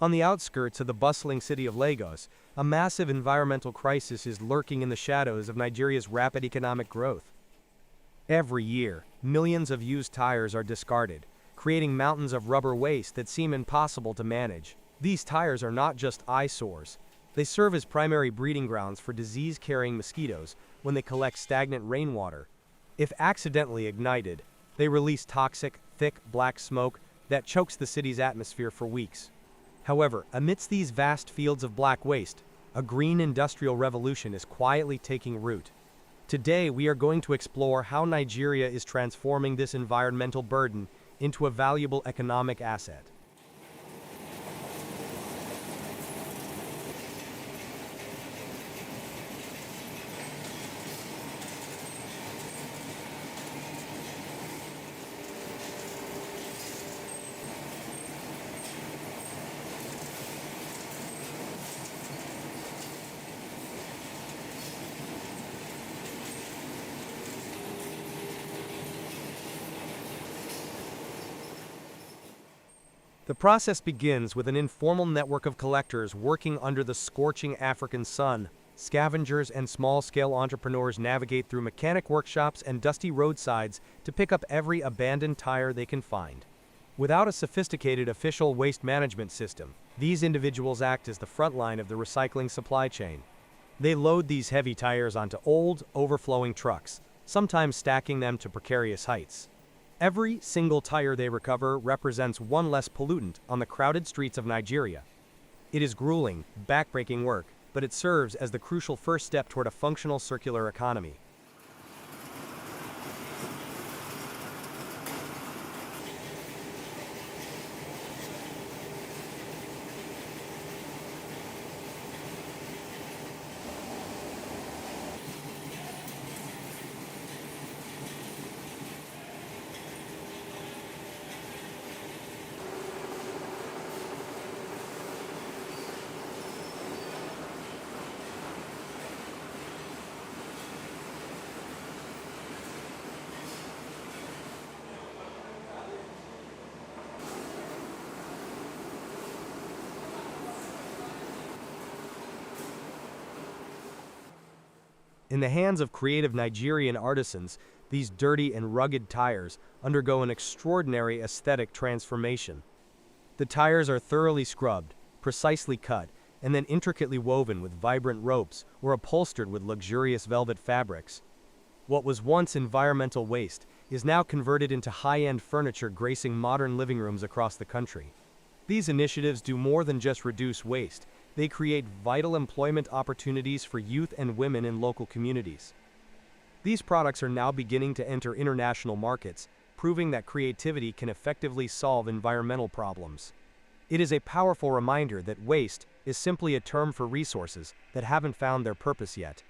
On the outskirts of the bustling city of Lagos, a massive environmental crisis is lurking in the shadows of Nigeria's rapid economic growth. Every year, millions of used tires are discarded, creating mountains of rubber waste that seem impossible to manage. These tires are not just eyesores. They serve as primary breeding grounds for disease-carrying mosquitoes when they collect stagnant rainwater. If accidentally ignited, they release toxic, thick, black smoke that chokes the city's atmosphere for weeks. However, amidst these vast fields of black waste, a green industrial revolution is quietly taking root. Today, we are going to explore how Nigeria is transforming this environmental burden into a valuable economic asset. The process begins with an informal network of collectors working under the scorching African sun. Scavengers and small-scale entrepreneurs navigate through mechanic workshops and dusty roadsides to pick up every abandoned tire they can find. Without a sophisticated official waste management system, these individuals act as the front line of the recycling supply chain. They load these heavy tires onto old, overflowing trucks, sometimes stacking them to precarious heights. Every single tire they recover represents one less pollutant on the crowded streets of Nigeria. It is grueling, backbreaking work, but it serves as the crucial first step toward a functional circular economy. In the hands of creative Nigerian artisans, these dirty and rugged tires undergo an extraordinary aesthetic transformation. The tires are thoroughly scrubbed, precisely cut, and then intricately woven with vibrant ropes or upholstered with luxurious velvet fabrics. What was once environmental waste is now converted into high-end furniture gracing modern living rooms across the country. These initiatives do more than just reduce waste. They create vital employment opportunities for youth and women in local communities. These products are now beginning to enter international markets, proving that creativity can effectively solve environmental problems. It is a powerful reminder that waste is simply a term for resources that haven't found their purpose yet.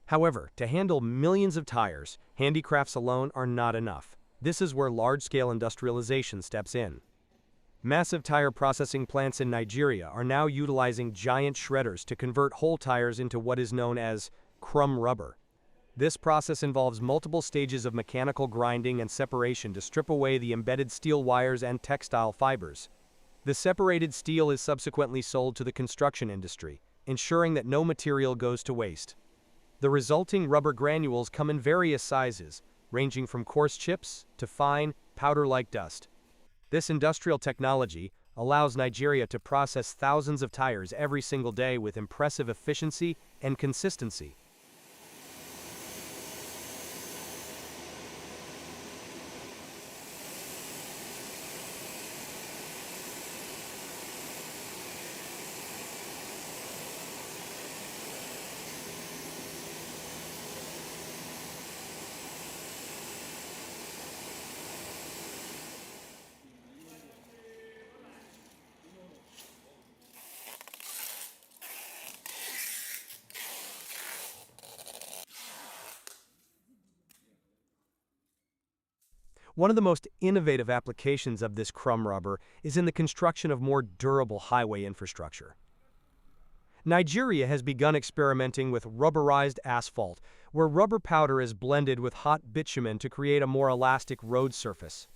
However, to handle millions of tires, handicrafts alone are not enough. This is where large-scale industrialization steps in. Massive tire processing plants in Nigeria are now utilizing giant shredders to convert whole tires into what is known as crumb rubber. This process involves multiple stages of mechanical grinding and separation to strip away the embedded steel wires and textile fibers. The separated steel is subsequently sold to the construction industry, ensuring that no material goes to waste. The resulting rubber granules come in various sizes, ranging from coarse chips to fine, powder-like dust. This industrial technology allows Nigeria to process thousands of tires every single day with impressive efficiency and consistency. One of the most innovative applications of this crumb rubber is in the construction of more durable highway infrastructure. Nigeria has begun experimenting with rubberized asphalt, where rubber powder is blended with hot bitumen to create a more elastic road surface.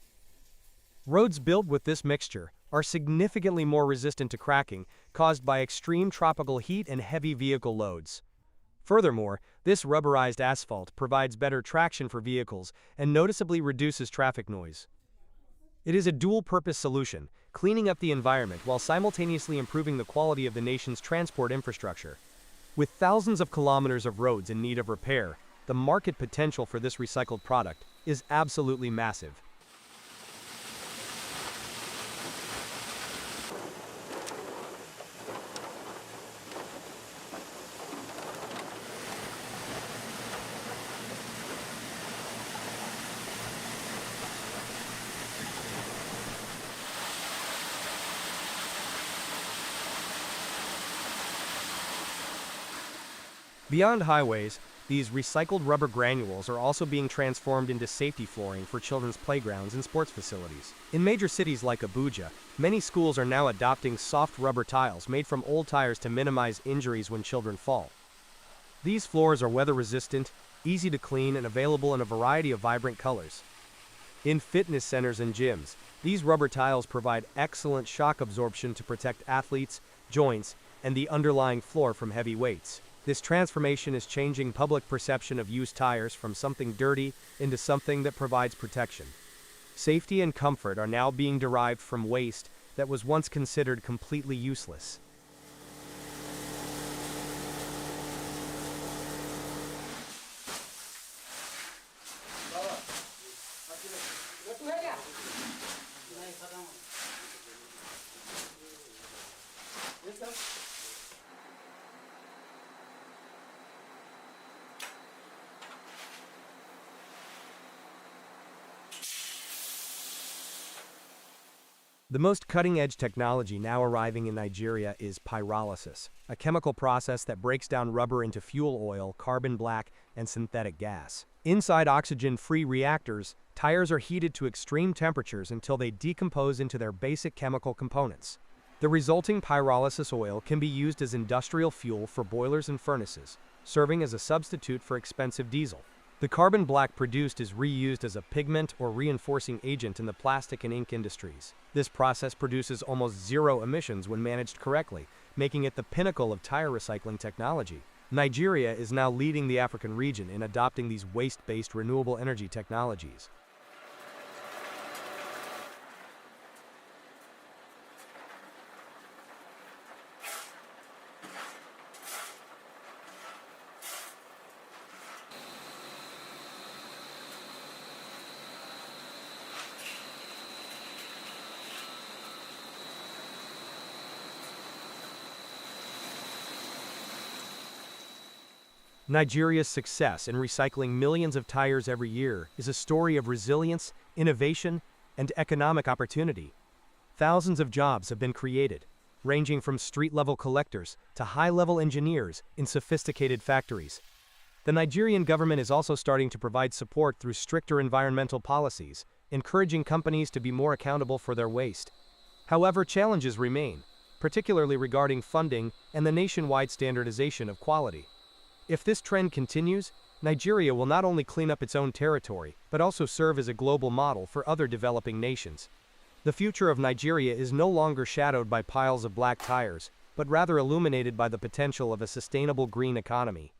Roads built with this mixture are significantly more resistant to cracking, caused by extreme tropical heat and heavy vehicle loads. Furthermore, this rubberized asphalt provides better traction for vehicles and noticeably reduces traffic noise. It is a dual-purpose solution, cleaning up the environment while simultaneously improving the quality of the nation's transport infrastructure. With thousands of kilometers of roads in need of repair, the market potential for this recycled product is absolutely massive. Beyond highways, these recycled rubber granules are also being transformed into safety flooring for children's playgrounds and sports facilities. In major cities like Abuja, many schools are now adopting soft rubber tiles made from old tires to minimize injuries when children fall. These floors are weather-resistant, easy to clean, and available in a variety of vibrant colors. In fitness centers and gyms, these rubber tiles provide excellent shock absorption to protect athletes, joints, and the underlying floor from heavy weights. This transformation is changing public perception of used tires from something dirty into something that provides protection. Safety and comfort are now being derived from waste that was once considered completely useless. The most cutting-edge technology now arriving in Nigeria is pyrolysis, a chemical process that breaks down rubber into fuel oil, carbon black, and synthetic gas. Inside oxygen-free reactors, tires are heated to extreme temperatures until they decompose into their basic chemical components. The resulting pyrolysis oil can be used as industrial fuel for boilers and furnaces, serving as a substitute for expensive diesel. The carbon black produced is reused as a pigment or reinforcing agent in the plastic and ink industries. This process produces almost zero emissions when managed correctly, making it the pinnacle of tire recycling technology. Nigeria is now leading the African region in adopting these waste-based renewable energy technologies. Nigeria's success in recycling millions of tires every year is a story of resilience, innovation, and economic opportunity. Thousands of jobs have been created, ranging from street-level collectors to high-level engineers in sophisticated factories. The Nigerian government is also starting to provide support through stricter environmental policies, encouraging companies to be more accountable for their waste. However, challenges remain, particularly regarding funding and the nationwide standardization of quality. If this trend continues, Nigeria will not only clean up its own territory, but also serve as a global model for other developing nations. The future of Nigeria is no longer shadowed by piles of black tires, but rather illuminated by the potential of a sustainable green economy.